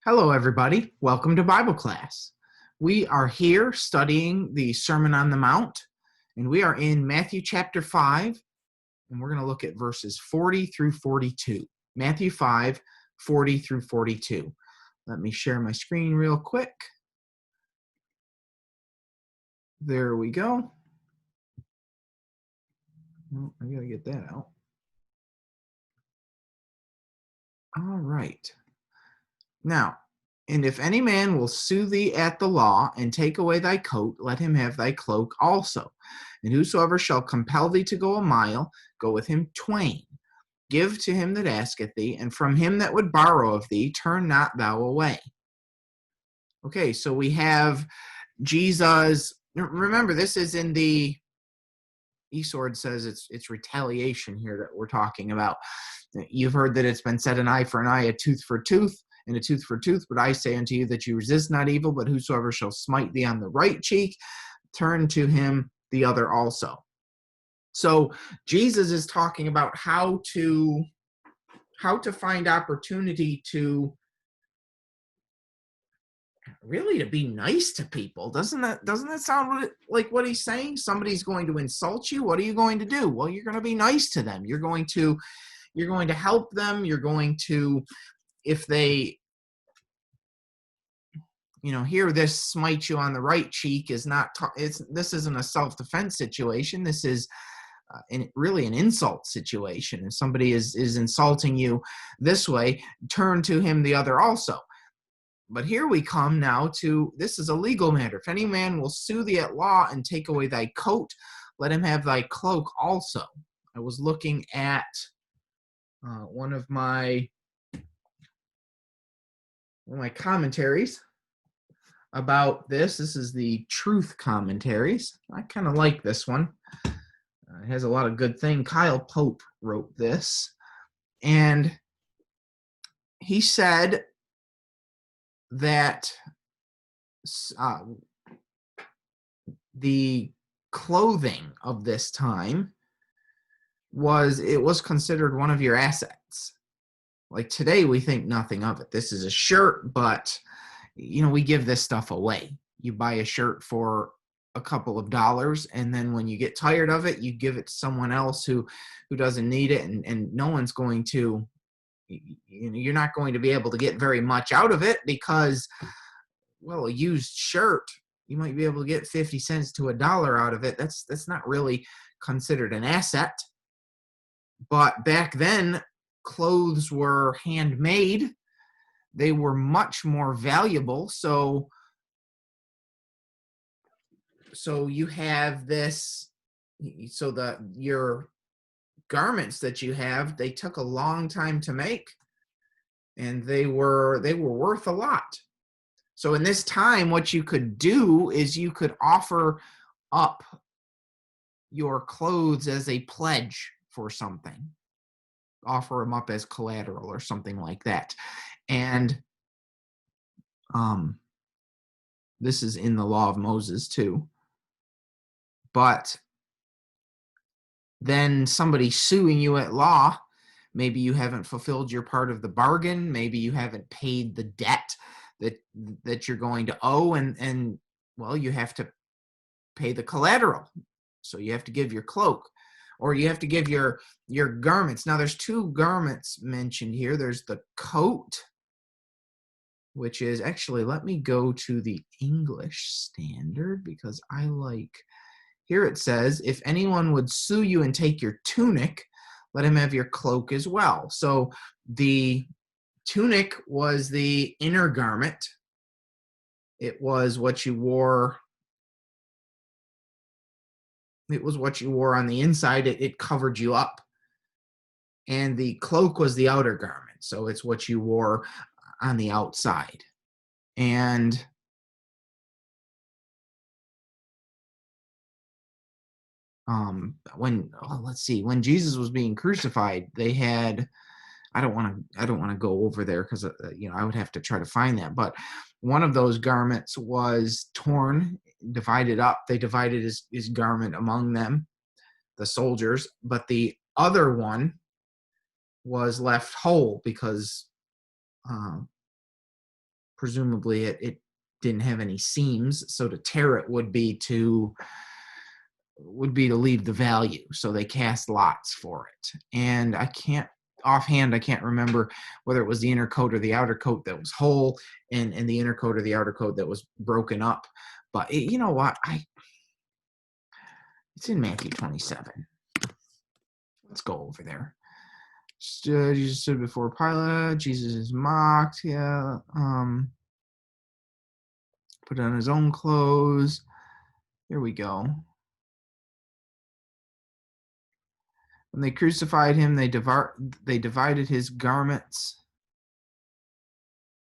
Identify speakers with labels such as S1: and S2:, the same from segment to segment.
S1: Hello, everybody. Welcome to Bible class. We are here studying the Sermon on the Mount, and we are in Matthew chapter 5, and we're going to look at verses 40 through 42. Matthew 5, 40 through 42. Let me share my screen real quick. There we go. Oh, I got to get that out. All right. Now, and if any man will sue thee at the law, and take away thy coat, let him have thy cloak also. And whosoever shall compel thee to go a mile, go with him twain. Give to him that asketh thee, and from him that would borrow of thee, turn not thou away. Okay, so we have Jesus. Remember, this is in the eSword says it's retaliation here that we're talking about. You've heard that it's been said, an eye for an eye, a tooth for a tooth, and a tooth for a tooth. But I say unto you that you resist not evil, but whosoever shall smite thee on the right cheek, turn to him the other also. So Jesus is talking about how to find opportunity to really to be nice to people. Doesn't that sound like what he's saying? Somebody's going to insult you. What are you going to do? Well, you're going to be nice to them. You're going to help them. You're going to, if they, here, this smite you on the right cheek is not, this isn't a self-defense situation. This is really an insult situation. If somebody is insulting you this way, turn to him the other also. But here we come now to, this is a legal matter. If any man will sue thee at law and take away thy coat, let him have thy cloak also. I was looking at one of my commentaries about this. This is the Truth Commentaries. I kind of like this one. It has a lot of good things. Kyle Pope wrote this, and he said that the clothing of this time was considered one of your assets. Like today, we think nothing of it. This is a shirt, but we give this stuff away. You buy a shirt for a couple of dollars, and then when you get tired of it, you give it to someone else who doesn't need it, and no one's going to, you're not going to be able to get very much out of it, because, well, a used shirt, you might be able to get 50 cents to $1 out of it. That's not really considered an asset. But back then, clothes were handmade. They were much more valuable. So you have this, so your garments that you have, they took a long time to make, and they were worth a lot. So in this time, what you could do is you could offer up your clothes as a pledge for something. Offer them up as collateral or something like that. And this is in the law of Moses too. But then somebody suing you at law, maybe you haven't fulfilled your part of the bargain, maybe you haven't paid the debt that you're going to owe, and well, you have to pay the collateral. So you have to give your cloak, or you have to give your garments. Now there's two garments mentioned here. There's the coat, which is, actually, let me go to the English Standard, because I like, here it says, if anyone would sue you and take your tunic, let him have your cloak as well. So the tunic was the inner garment. It was what you wore. It was what you wore on the inside. It covered you up. And the cloak was the outer garment. So it's what you wore on the outside. And when Jesus was being crucified, they had, I don't want to go over there, because I would have to try to find that, but one of those garments was torn, divided up. They divided his garment among them, the soldiers, but the other one was left whole, because presumably it didn't have any seams, so to tear it would be to leave the value. So they cast lots for it. And I can't remember whether it was the inner coat or the outer coat that was whole, and the inner coat or the outer coat that was broken up. But you know what? It's in Matthew 27. Let's go over there. Jesus stood before Pilate. Jesus is mocked. Yeah. Put on his own clothes. Here we go. When they crucified him, they divided his garments.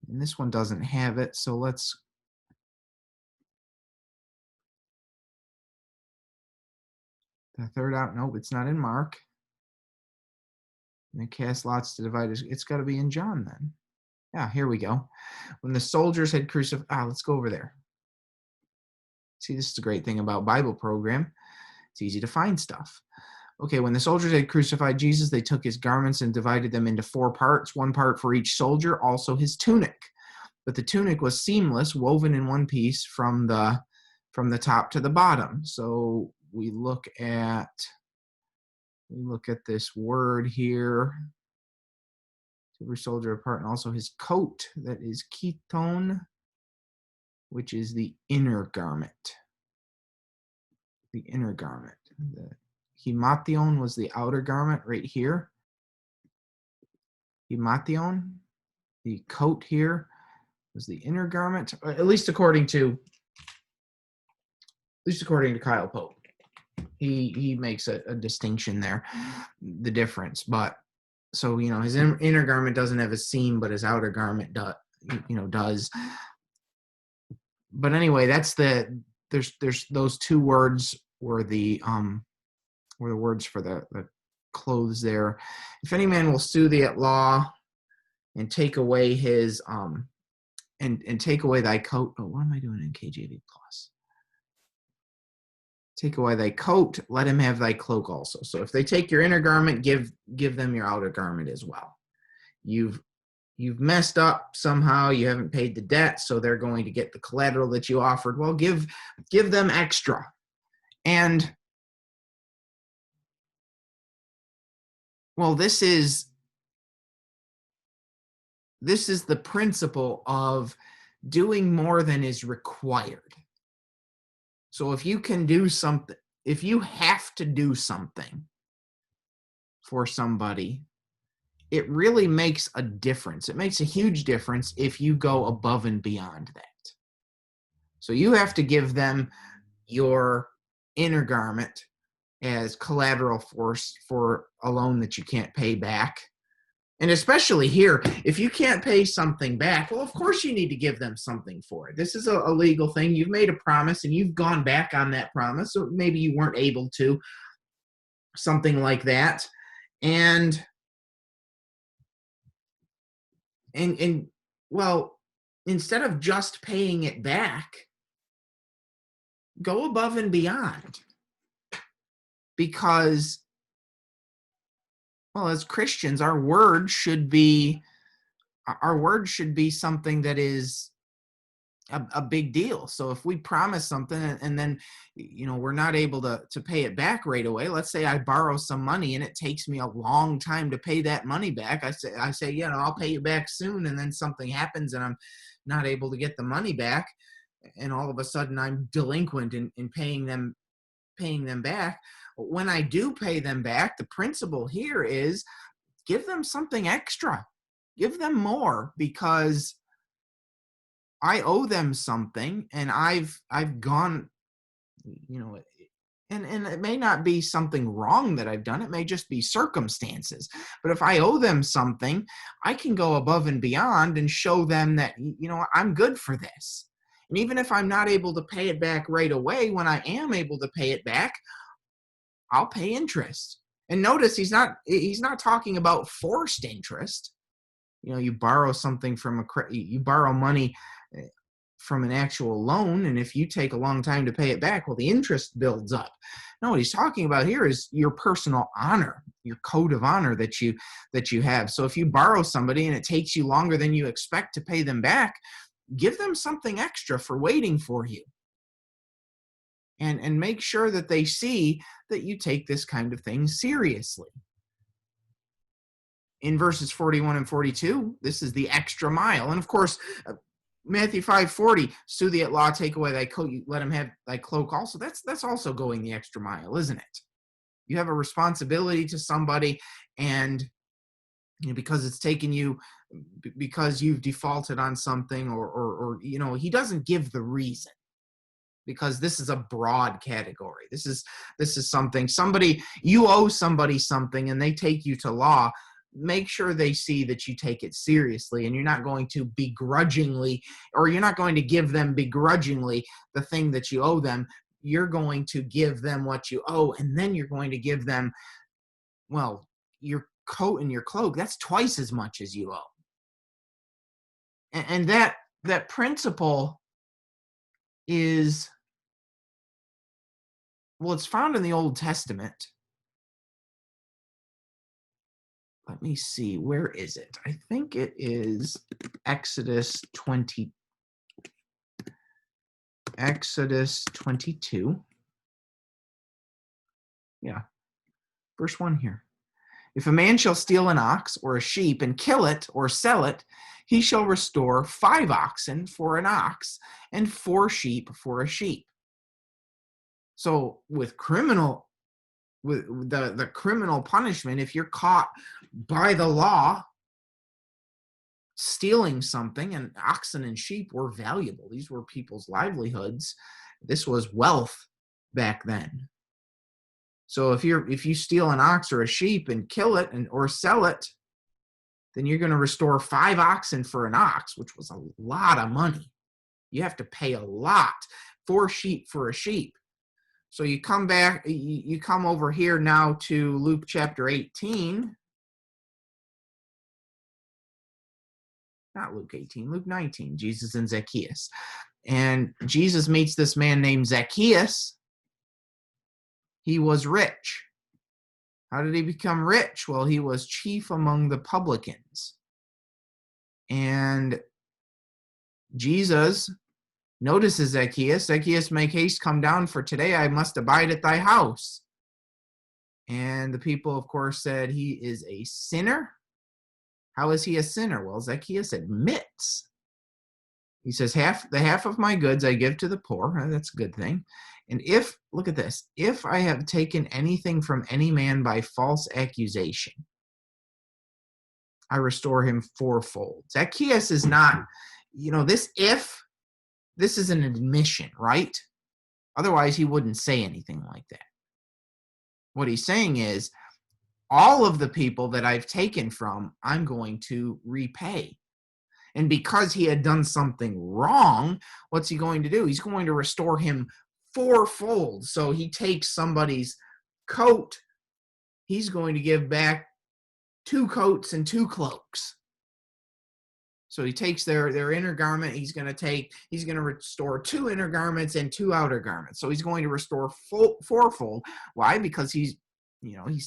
S1: And this one doesn't have it, so let's. The third out. Nope, it's not in Mark. And they cast lots to divide his. It's got to be in John then. Yeah, here we go. When the soldiers had crucified. Let's go over there. See, this is the great thing about Bible program. It's easy to find stuff. Okay, when the soldiers had crucified Jesus, they took his garments and divided them into 4 parts, 1 part for each soldier, also his tunic. But the tunic was seamless, woven in one piece from the top to the bottom. So we look at this word here. Every soldier apart, and also his coat, that is chiton, which is the inner garment. The inner garment. The hemation was the outer garment right here. Hemation, the coat here, was the inner garment, at least according to Kyle Pope. He makes a distinction there, the difference. But so his inner garment doesn't have a seam, but his outer garment does. But anyway, that's there's those 2 words were the words for the clothes there. If any man will sue thee at law and take away his and take away thy coat. Oh, what am I doing in KJV plus? Take away thy coat, let him have thy cloak also. So if they take your inner garment, give them your outer garment as well. You've messed up somehow, you haven't paid the debt, so they're going to get the collateral that you offered. Well, give them extra. And well, this is the principle of doing more than is required. So if you can do something, if you have to do something for somebody, it really makes a difference. It makes a huge difference if you go above and beyond that. So you have to give them your inner garment as collateral for a loan that you can't pay back. And especially here, if you can't pay something back, well, of course you need to give them something for it. This is a legal thing. You've made a promise and you've gone back on that promise. So maybe you weren't able to, something like that. And well, instead of just paying it back, go above and beyond. Because, well, as Christians, our word should be something that is a big deal. So if we promise something and then we're not able to pay it back right away, let's say I borrow some money and it takes me a long time to pay that money back. I say I'll pay you back soon, and then something happens and I'm not able to get the money back, and all of a sudden I'm delinquent in paying them back. When I do pay them back, the principle here is give them something extra. Give them more, because I owe them something, and I've gone, and it may not be something wrong that I've done. It may just be circumstances. But if I owe them something, I can go above and beyond and show them that, I'm good for this. And even if I'm not able to pay it back right away, when I am able to pay it back, I'll pay interest. And notice he's not talking about forced interest. You borrow something you borrow money from an actual loan, and if you take a long time to pay it back, well, the interest builds up. No, what he's talking about here is your personal honor, your code of honor that you have. So if you borrow somebody and it takes you longer than you expect to pay them back, give them something extra for waiting for you. And make sure that they see that you take this kind of thing seriously. In verses 41 and 42, this is the extra mile. And of course, Matthew 5:40, sue thee at law, take away thy coat, you let him have thy cloak also. That's also going the extra mile, isn't it? You have a responsibility to somebody, and because it's taken you, because you've defaulted on something, or he doesn't give the reason, because this is a broad category. This is somebody, you owe somebody something and they take you to law. Make sure they see that you take it seriously, and you're not going to begrudgingly, or you're not going to give them begrudgingly the thing that you owe them. You're going to give them what you owe, and then you're going to give them, well, your coat and your cloak. That's twice as much as you owe. And that principle is, well, it's found in the Old Testament. Let me see, where is it? I think it is Exodus 22. Yeah, verse 1 here. If a man shall steal an ox or a sheep and kill it or sell it, he shall restore 5 oxen for an ox and 4 sheep for a sheep. So with the criminal punishment, if you're caught by the law stealing something, and oxen and sheep were valuable, these were people's livelihoods, this was wealth back then. So if you steal an ox or a sheep and kill it or sell it, then you're going to restore 5 oxen for an ox, which was a lot of money. You have to pay a lot. 4 sheep for a sheep. So you come back, you come over here now to Luke chapter 18. Not Luke 18, Luke 19, Jesus and Zacchaeus. And Jesus meets this man named Zacchaeus. He was rich. How did he become rich? Well, he was chief among the publicans. And Jesus notices Zacchaeus. Zacchaeus, make haste, come down, for today I must abide at thy house. And the people, of course, said, he is a sinner. How is he a sinner? Well, Zacchaeus admits. He says, the half of my goods I give to the poor. That's a good thing. And look at this, if I have taken anything from any man by false accusation, I restore him fourfold. Zacchaeus is not, this is an admission, right? Otherwise, he wouldn't say anything like that. What he's saying is, all of the people that I've taken from, I'm going to repay. And because he had done something wrong, what's he going to do? He's going to restore him fourfold. So he takes somebody's coat, he's going to give back 2 coats and 2 cloaks. So he takes their inner garment, he's going to restore 2 inner garments and 2 outer garments. So he's going to restore fourfold. Why? Because he's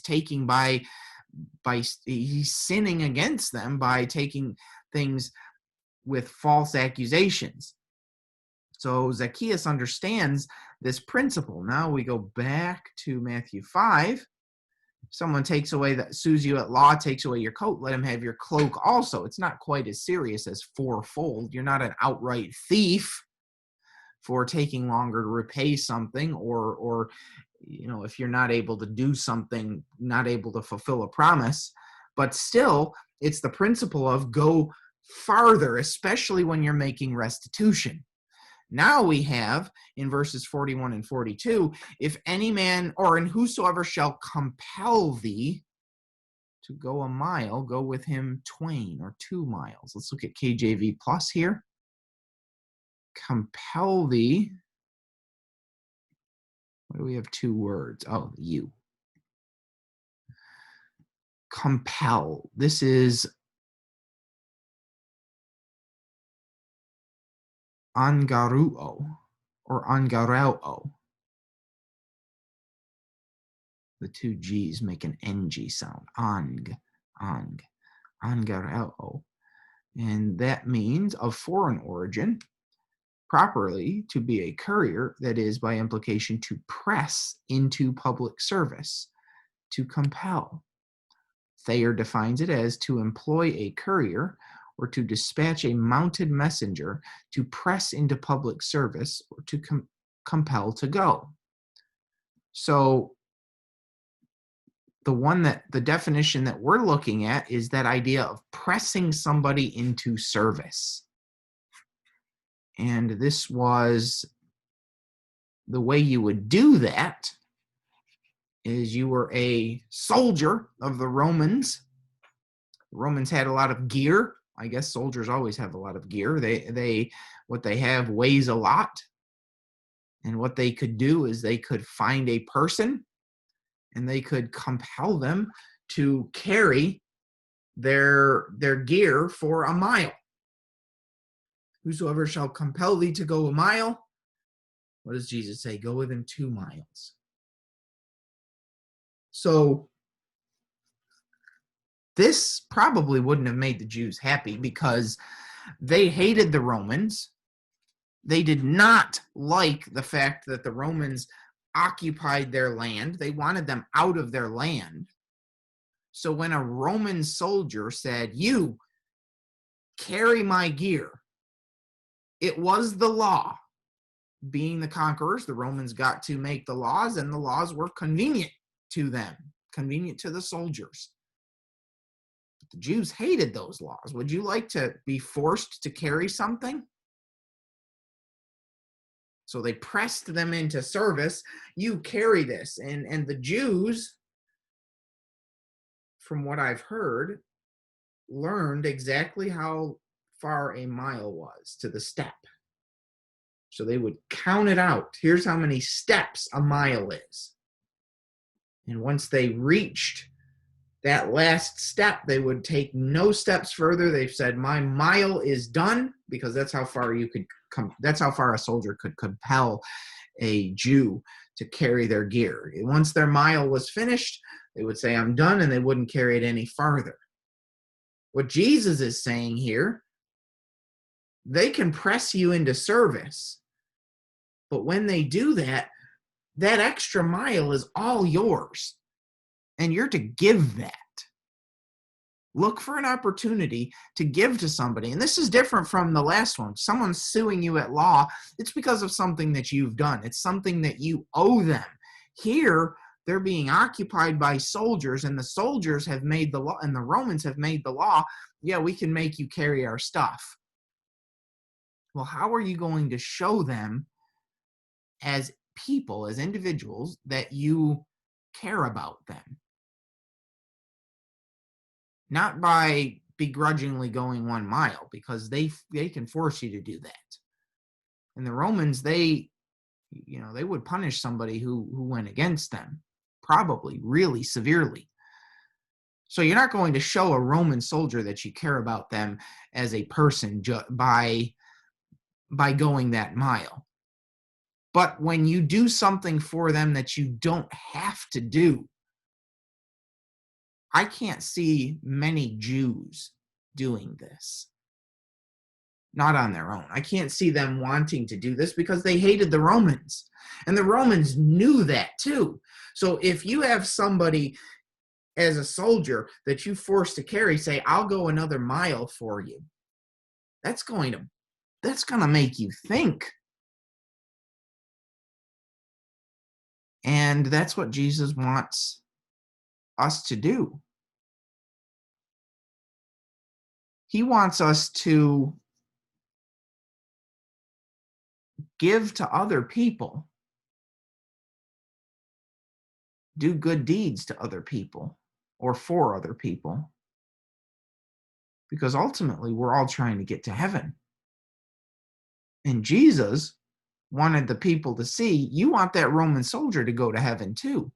S1: taking he's sinning against them by taking things with false accusations. So Zacchaeus understands this principle. Now we go back to Matthew 5. Someone sues you at law, takes away your coat, let him have your cloak also. It's not quite as serious as fourfold. You're not an outright thief for taking longer to repay something, or if you're not able to do something, not able to fulfill a promise. But still, it's the principle of go farther, especially when you're making restitution. Now we have in verses 41 and 42, if any man, or in whosoever shall compel thee to go a mile, go with him twain, or 2 miles. Let's look at KJV plus here. Compel thee. What do we have 2 words? Oh, you. Compel. This is angaruo or angarao. The 2 G's make an NG sound. Angarao. and that means of foreign origin. Properly, to be a courier, that is, by implication, to press into public service, to compel. Thayer defines it as to employ a courier or to dispatch a mounted messenger to press into public service or to compel to go. So the definition that we're looking at is that idea of pressing somebody into service. And this was the way you would do that is you were a soldier of the Romans. The Romans had a lot of gear. I guess soldiers always have a lot of gear. What they have weighs a lot. And what they could do is they could find a person and they could compel them to carry their gear for a mile. Whosoever shall compel thee to go a mile, what does Jesus say? Go with him 2 miles. So this probably wouldn't have made the Jews happy because they hated the Romans. They did not like the fact that the Romans occupied their land. They wanted them out of their land. So when a Roman soldier said, "You carry my gear," it was the law. Being the conquerors, the Romans got to make the laws, and the laws were convenient to them, convenient to the soldiers. But the Jews hated those laws. Would you like to be forced to carry something? So they pressed them into service. You carry this. And the Jews, from what I've heard, learned exactly how far a mile was to the step. So they would count it out. Here's how many steps a mile is. And once they reached that last step, they would take no steps further. They've said, my mile is done, because that's how far you could come. That's how far a soldier could compel a Jew to carry their gear. Once their mile was finished, they would say, I'm done, and they wouldn't carry it any farther. What Jesus is saying here, they can press you into service, but when they do that, that extra mile is all yours, and you're to give that. Look for an opportunity to give to somebody. And this is different from the last one. Someone's suing you at law. It's because of something that you've done. It's something that you owe them. Here, they're being occupied by soldiers, and the soldiers have made the law, and the Romans have made the law. Yeah, we can make you carry our stuff. Well, how are you going to show them as people, as individuals, that you care about them? Not by begrudgingly going 1 mile, because they can force you to do that. And the Romans, they would punish somebody who went against them, probably really severely. So you're not going to show a Roman soldier that you care about them as a person by going that mile. But when you do something for them that you don't have to do, I can't see many Jews doing this. Not on their own. I can't see them wanting to do this because they hated the Romans. And the Romans knew that too. So if you have somebody as a soldier that you force to carry, say, I'll go another mile for you, that's going to make you think. And that's what Jesus wants us to do. He wants us to give to other people, do good deeds to other people or for other people, because ultimately we're all trying to get to heaven. And Jesus wanted the people to see, you want that Roman soldier to go to heaven too.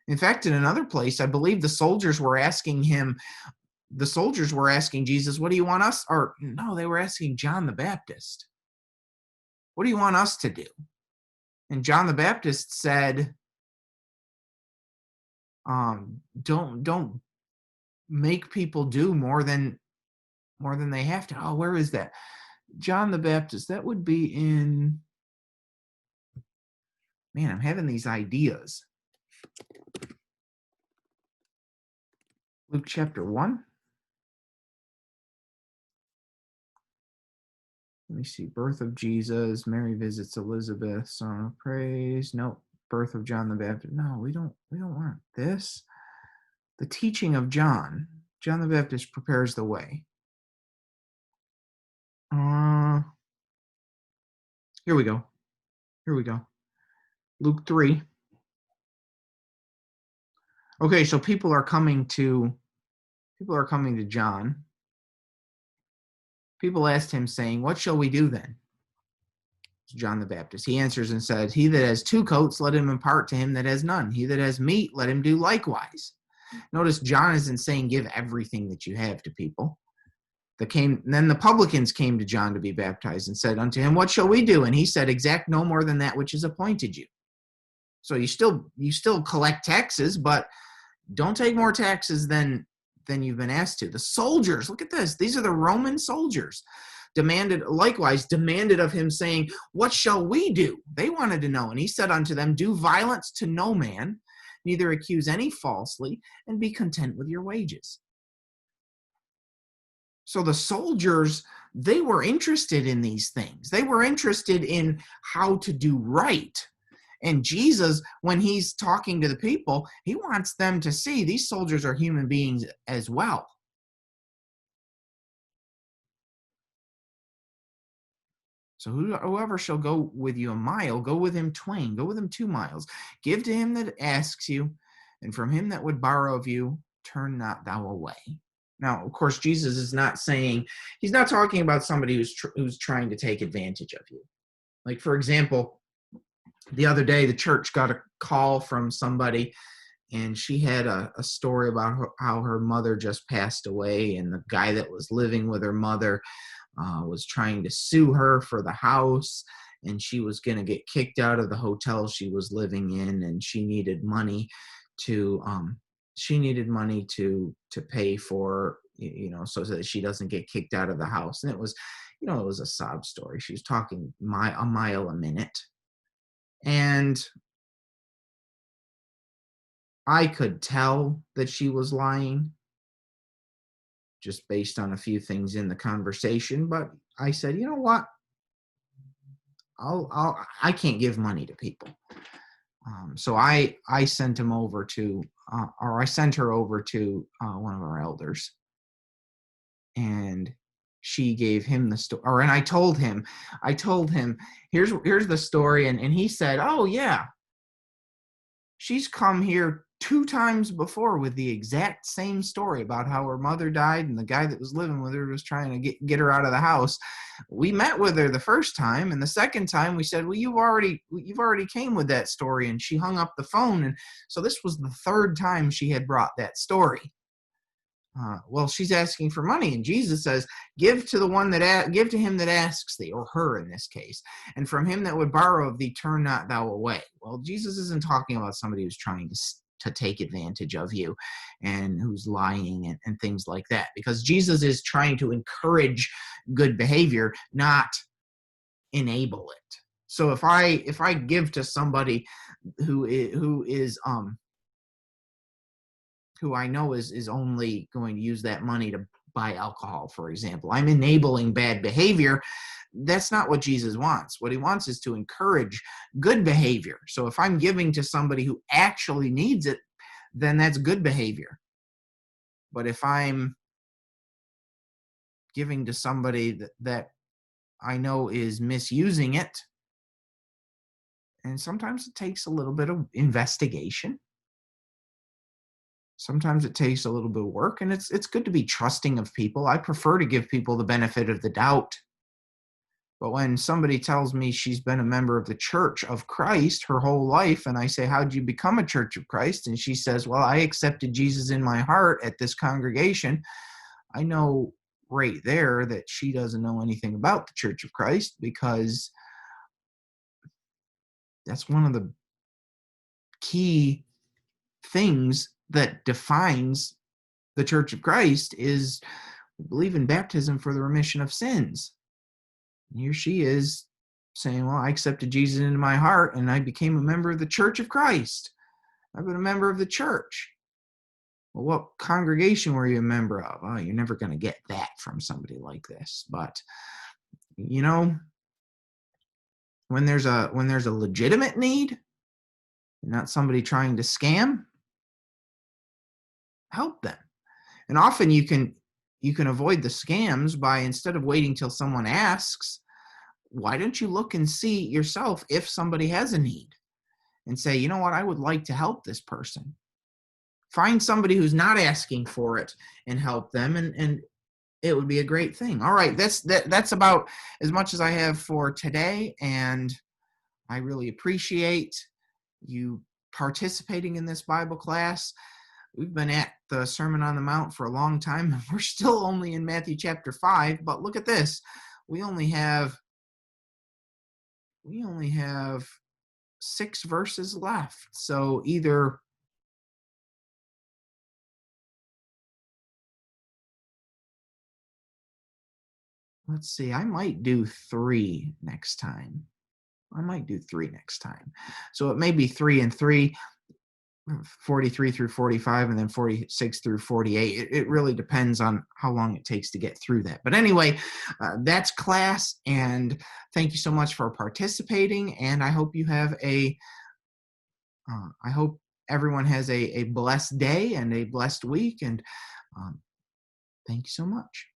S1: In fact, in another place, I believe the soldiers were asking Jesus, what do you want us? Or no, they were asking John the Baptist, what do you want us to do? And John the Baptist said, don't make people do more than more than they have to. Oh, where is that? John the Baptist. That would be in, man, I'm having these ideas. Luke chapter 1. Let me see. Birth of Jesus. Mary visits Elizabeth. Song of praise. Nope. Birth of John the Baptist. No, we don't want this. The teaching of John. John the Baptist prepares the way. Here we go. Luke 3. Okay, so people are coming to John. People asked him, saying, "What shall we do then?" John the Baptist. He answers and says, "He that has 2 coats, let him impart to him that has none. He that has meat, let him do likewise." Notice John isn't saying give everything that you have to people. Then the publicans came to John to be baptized and said unto him, "What shall we do?" And he said, "Exact no more than that which is appointed you." So you still collect taxes, but don't take more taxes than you've been asked to. The soldiers, look at this. These are the Roman soldiers. Demanded of him, saying, "What shall we do?" They wanted to know. And he said unto them, "Do violence to no man, neither accuse any falsely, and be content with your wages." So the soldiers, they were interested in these things. They were interested in how to do right. And Jesus, when he's talking to the people, he wants them to see these soldiers are human beings as well. So whoever shall go with you a mile, go with him twain, go with him 2 miles. Give to him that asks you, and from him that would borrow of you, turn not thou away. Now, of course, Jesus is not saying, he's not talking about somebody who's trying to take advantage of you. Like, for example, the other day, the church got a call from somebody, and she had a story about how her mother just passed away, and the guy that was living with her mother was trying to sue her for the house, and she was going to get kicked out of the hotel she was living in, and she needed money to pay for, so that she doesn't get kicked out of the house. And it was a sob story. She was talking a mile a minute, and I could tell that she was lying just based on a few things in the conversation. But I said, you know what? I can't give money to people. So I sent him over to, or I sent her over to one of our elders, and she gave him the story. And I told him, here's the story, and he said, "Oh yeah, she's come here 2 times before with the exact same story about how her mother died and the guy that was living with her was trying to get her out of the house. We met with her the first time, and the second time we said, well, you've already came with that story." And she hung up the phone. And so this was the 3rd time she had brought that story. Well, she's asking for money, and Jesus says, give to him that asks thee," or her in this case, "and from him that would borrow of thee, turn not thou away." Well, Jesus isn't talking about somebody who's trying to take advantage of you and who's lying and things like that, because Jesus is trying to encourage good behavior, not enable it. So if I give to somebody who I know is only going to use that money to buy alcohol, for example, I'm enabling bad behavior. That's not what Jesus wants. What he wants is to encourage good behavior. So if I'm giving to somebody who actually needs it, then that's good behavior. But if I'm giving to somebody that I know is misusing it, and sometimes it takes a little bit of investigation. Sometimes it takes a little bit of work, and it's good to be trusting of people. I prefer to give people the benefit of the doubt. But when somebody tells me she's been a member of the Church of Christ her whole life, and I say, "How'd you become a Church of Christ?" And she says, "Well, I accepted Jesus in my heart at this congregation," I know right there that she doesn't know anything about the Church of Christ, because that's one of the key things that defines the Church of Christ is believe in baptism for the remission of sins. And here she is saying, well, I accepted Jesus into my heart and I became a member of the Church of Christ. I've been a member of the church. Well, what congregation were you a member of? Oh, you're never going to get that from somebody like this. But, you know, when there's a legitimate need, not somebody trying to scam, help them. And often you can avoid the scams by, instead of waiting till someone asks, why don't you look and see yourself if somebody has a need and say, you know what, I would like to help this person. Find somebody who's not asking for it and help them, and it would be a great thing. All right, that's about as much as I have for today, and I really appreciate you participating in this Bible class. We've been at the Sermon on the Mount for a long time, and we're still only in Matthew chapter 5, but look at this. We only have 6 verses left. So either, let's see, I might do 3 next time. So it may be 3 and 3, 43 through 45, and then 46 through 48. It really depends on how long it takes to get through that. But anyway, that's class, and thank you so much for participating. And I hope I hope everyone has a blessed day and a blessed week. And thank you so much.